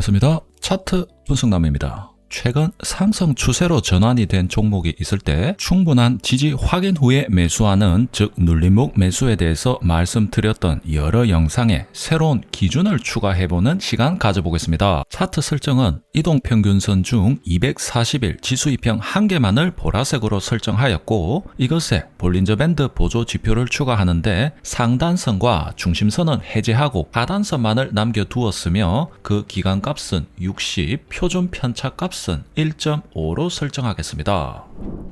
반갑습니다. 차트 분석남입니다. 최근 상승 추세로 전환이 된 종목이 있을 때 충분한 지지 확인 후에 매수하는, 즉 눌림목 매수에 대해서 말씀드렸던 여러 영상에 새로운 기준을 추가해보는 시간 가져보겠습니다. 차트 설정은 이동평균선 중 240일 지수 2평 한 개만을 보라색으로 설정하였고, 이것에 볼린저 밴드 보조 지표를 추가하는데 상단선과 중심선은 해제하고 하단선만을 남겨두었으며, 그 기간값은 60, 표준 편차값은 1.5로 설정하겠습니다.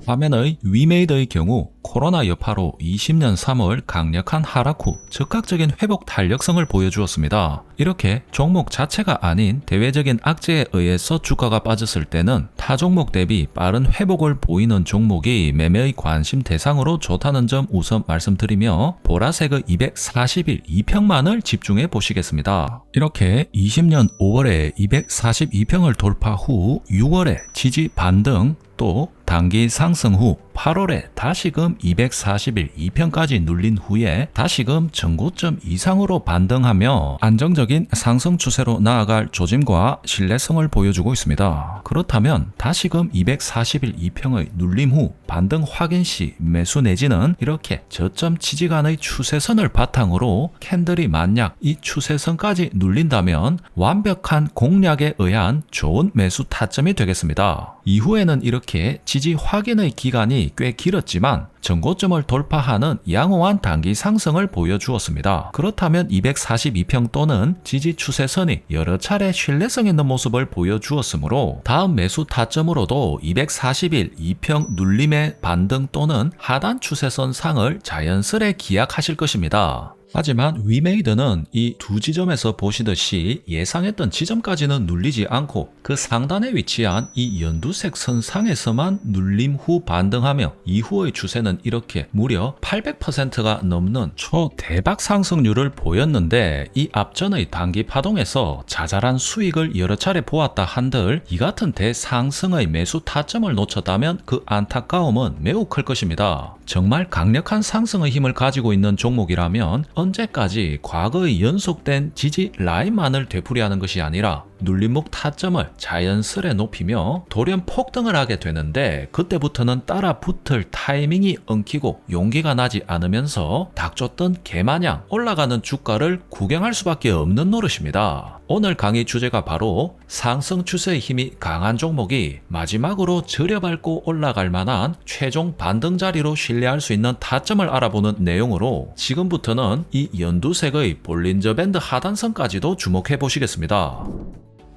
화면의 위메이드의 경우 코로나 여파로 20년 3월 강력한 하락 후 즉각적인 회복 탄력성을 보여주었습니다. 이렇게 종목 자체가 아닌 대외적인 악재에 의해서 주가가 빠졌을 때는 타 종목 대비 빠른 회복을 보이는 종목이 매매의 관심 대상으로 좋다는 점 우선 말씀드리며, 보라색의 240일 2평만을 집중해 보시겠습니다. 이렇게 20년 5월에 242평을 돌파 후 6월에 지지 반등, 또 단기 상승 후 8월에 다시금 240일 2평까지 눌린 후에 다시금 전고점 이상으로 반등하며 안정적인 상승 추세로 나아갈 조짐과 신뢰성을 보여주고 있습니다. 그렇다면 다시금 241 2평의 눌림 후 반등 확인 시 매수 내지는 이렇게 저점 지지간의 추세선을 바탕으로 캔들이 만약 이 추세선까지 눌린다면 완벽한 공략에 의한 좋은 매수 타점이 되겠습니다. 이후에는 이렇게 지지 확인의 기간이 꽤 길었지만 전고점을 돌파하는 양호한 단기 상승을 보여주었습니다. 그렇다면 242평 또는 지지 추세선이 여러 차례 신뢰성 있는 모습을 보여주었으므로 다음 매수 타점으로도 241 2평 눌림의 반등 또는 하단 추세선 상을 자연스레 기약하실 것입니다. 하지만 위메이드는 이 두 지점에서 보시듯이 예상했던 지점까지는 눌리지 않고 그 상단에 위치한 이 연두색 선상에서만 눌림 후 반등하며 이후의 추세는 이렇게 무려 800%가 넘는 초대박 상승률을 보였는데, 이 앞전의 단기 파동에서 자잘한 수익을 여러 차례 보았다 한들 이 같은 대상승의 매수 타점을 놓쳤다면 그 안타까움은 매우 클 것입니다. 정말 강력한 상승의 힘을 가지고 있는 종목이라면 언제까지 과거의 연속된 지지 라인만을 되풀이하는 것이 아니라 눌림목 타점을 자연스레 높이며 돌연 폭등을 하게 되는데, 그때부터는 따라 붙을 타이밍이 엉키고 용기가 나지 않으면서 닥쳤던 개마냥 올라가는 주가를 구경할 수밖에 없는 노릇입니다. 오늘 강의 주제가 바로 상승 추세의 힘이 강한 종목이 마지막으로 저려밟고 올라갈 만한 최종 반등 자리로 신뢰할 수 있는 타점을 알아보는 내용으로, 지금부터는 이 연두색의 볼린저 밴드 하단선까지도 주목해 보시겠습니다.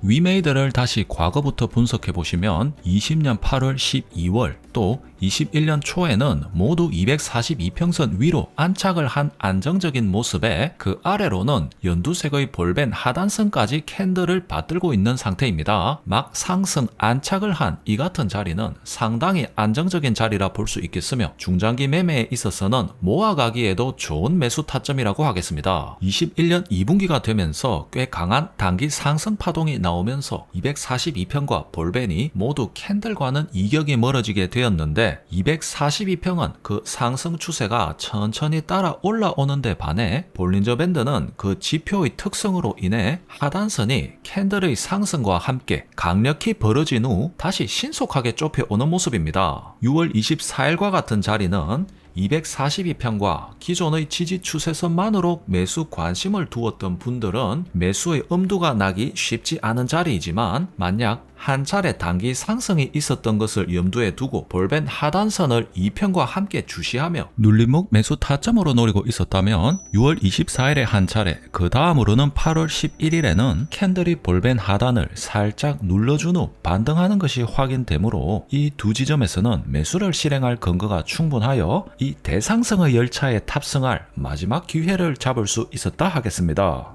위메이드를 다시 과거부터 분석해 보시면 20년 8월 12월 또 21년 초에는 모두 242평선 위로 안착을 한 안정적인 모습에 그 아래로는 연두색의 볼벤 하단선까지 캔들을 받들고 있는 상태입니다. 막 상승 안착을 한 이 같은 자리는 상당히 안정적인 자리라 볼 수 있겠으며, 중장기 매매에 있어서는 모아가기에도 좋은 매수 타점이라고 하겠습니다. 21년 2분기가 되면서 꽤 강한 단기 상승 파동이 나오면서 242평과 볼벤이 모두 캔들과는 이격이 멀어지게 되었는데, 242평은 그 상승 추세가 천천히 따라 올라오는 데 반해 볼린저 밴드는 그 지표의 특성으로 인해 하단선이 캔들의 상승과 함께 강력히 벌어진 후 다시 신속하게 좁혀오는 모습입니다. 6월 24일과 같은 자리는 242평과 기존의 지지 추세선만으로 매수 관심을 두었던 분들은 매수의 엄두가 나기 쉽지 않은 자리이지만, 만약 한 차례 단기 상승이 있었던 것을 염두에 두고 볼벤 하단선을 2평과 함께 주시하며 눌림목 매수 타점으로 노리고 있었다면 6월 24일에 한 차례, 그 다음으로는 8월 11일에는 캔들이 볼벤 하단을 살짝 눌러준 후 반등하는 것이 확인되므로 이 두 지점에서는 매수를 실행할 근거가 충분하여 이 대상승의 열차에 탑승할 마지막 기회를 잡을 수 있었다 하겠습니다.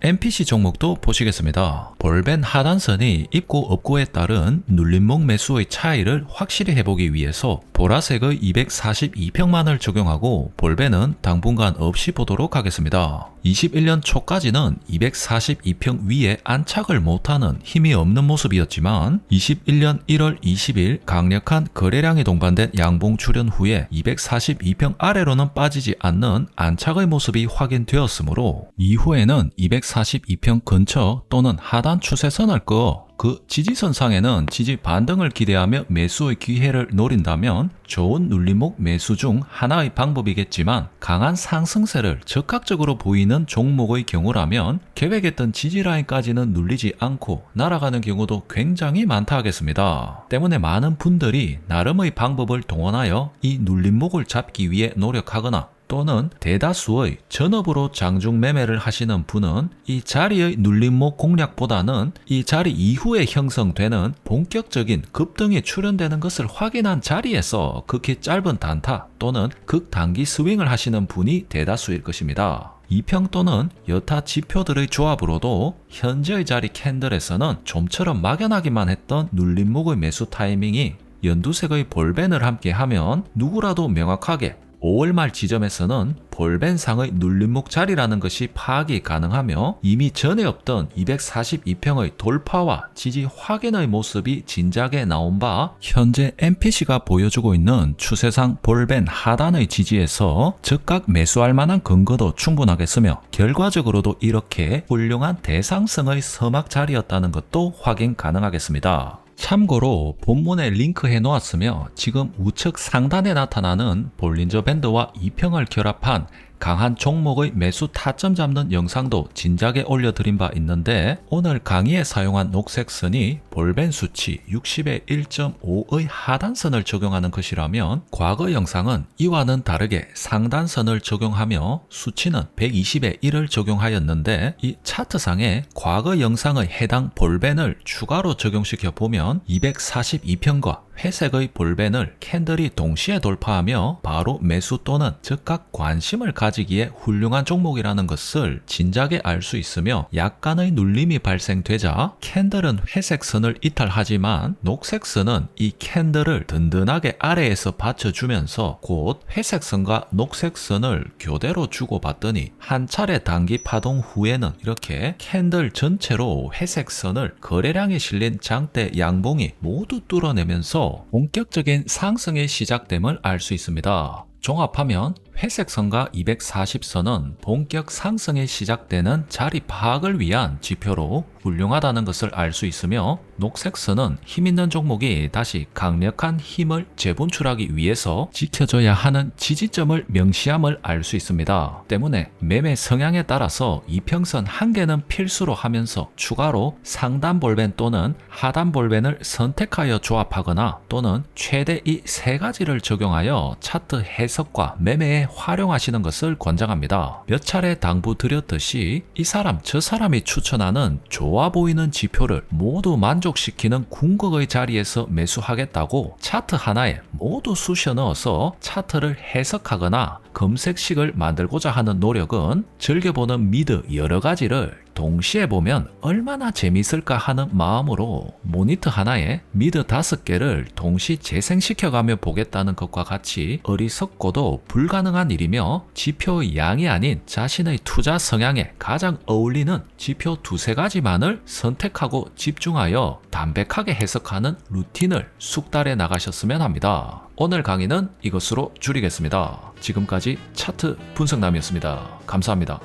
MPC 종목도 보시겠습니다. 볼벤 하단선이 있고 없고에 따른 눌림목 매수의 차이를 확실히 해보기 위해서 보라색의 242평만을 적용하고 볼벤은 당분간 없이 보도록 하겠습니다. 21년 초까지는 242평 위에 안착을 못하는 힘이 없는 모습이었지만 21년 1월 20일 강력한 거래량이 동반된 양봉 출현 후에 242평 아래로는 빠지지 않는 안착의 모습이 확인되었으므로 이후에는 242평 근처 또는 하단 추세선을 그어 그 지지선상에는 지지 반등을 기대하며 매수의 기회를 노린다면 좋은 눌림목 매수 중 하나의 방법이겠지만 강한 상승세를 적극적으로 보이는 종목의 경우라면 계획했던 지지라인까지는 눌리지 않고 날아가는 경우도 굉장히 많다 하겠습니다. 때문에 많은 분들이 나름의 방법을 동원하여 이 눌림목을 잡기 위해 노력하거나 또는 대다수의 전업으로 장중 매매를 하시는 분은 이 자리의 눌림목 공략보다는 이 자리 이후에 형성되는 본격적인 급등이 출현되는 것을 확인한 자리에서 극히 짧은 단타 또는 극단기 스윙을 하시는 분이 대다수일 것입니다. 이평 또는 여타 지표들의 조합으로도 현재의 자리 캔들에서는 좀처럼 막연하기만 했던 눌림목의 매수 타이밍이 연두색의 볼벤을 함께 하면 누구라도 명확하게 5월 말 지점에서는 볼벤상의 눌림목 자리라는 것이 파악이 가능하며 이미 전에 없던 242평의 돌파와 지지 확인의 모습이 진작에 나온 바 현재 MPC가 보여주고 있는 추세상 볼벤 하단의 지지에서 즉각 매수할 만한 근거도 충분하겠으며 결과적으로도 이렇게 훌륭한 대상성의 서막 자리였다는 것도 확인 가능하겠습니다. 참고로 본문에 링크해 놓았으며 지금 우측 상단에 나타나는 볼린저 밴드와 이평을 결합한 강한 종목의 매수 타점 잡는 영상도 진작에 올려드린 바 있는데 오늘 강의에 사용한 녹색 선이 볼벤 수치 60의 1.5의 하단선을 적용하는 것이라면 과거 영상은 이와는 다르게 상단선을 적용하며 수치는 120의 1을 적용하였는데 이 차트상에 과거 영상의 해당 볼벤을 추가로 적용시켜 보면 242평과 회색의 볼벤을 캔들이 동시에 돌파하며 바로 매수 또는 즉각 관심을 가지기에 훌륭한 종목이라는 것을 진작에 알 수 있으며 약간의 눌림이 발생되자 캔들은 회색 선을 이탈하지만 녹색 선은 이 캔들을 든든하게 아래에서 받쳐주면서 곧 회색 선과 녹색 선을 교대로 주고받더니 한 차례 단기 파동 후에는 이렇게 캔들 전체로 회색 선을 거래량이 실린 장대 양봉이 모두 뚫어내면서 본격적인 상승의 시작됨을 알 수 있습니다. 종합하면 회색 선과 240선은 본격 상승이 시작되는 자리 파악을 위한 지표로 훌륭하다는 것을 알 수 있으며 녹색 선은 힘있는 종목이 다시 강력한 힘을 재분출하기 위해서 지켜줘야 하는 지지점을 명시함을 알 수 있습니다. 때문에 매매 성향에 따라서 이평선 한 개는 필수로 하면서 추가로 상단 볼벤 또는 하단 볼벤을 선택하여 조합하거나 또는 최대 이 세 가지를 적용하여 차트 해석과 매매에 활용하시는 것을 권장합니다. 몇 차례 당부드렸듯이 이 사람 저 사람이 추천하는 좋아 보이는 지표를 모두 만족시키는 궁극의 자리에서 매수하겠다고 차트 하나에 모두 쑤셔 넣어서 차트를 해석하거나 검색식을 만들고자 하는 노력은 즐겨보는 미드 여러 가지를 동시에 보면 얼마나 재미있을까 하는 마음으로 모니터 하나에 미드 5개를 동시 재생시켜가며 보겠다는 것과 같이 어리석고도 불가능한 일이며 지표의 양이 아닌 자신의 투자 성향에 가장 어울리는 지표 2-3가지만을 선택하고 집중하여 담백하게 해석하는 루틴을 숙달해 나가셨으면 합니다. 오늘 강의는 이것으로 줄이겠습니다. 지금까지 차트 분석남이었습니다. 감사합니다.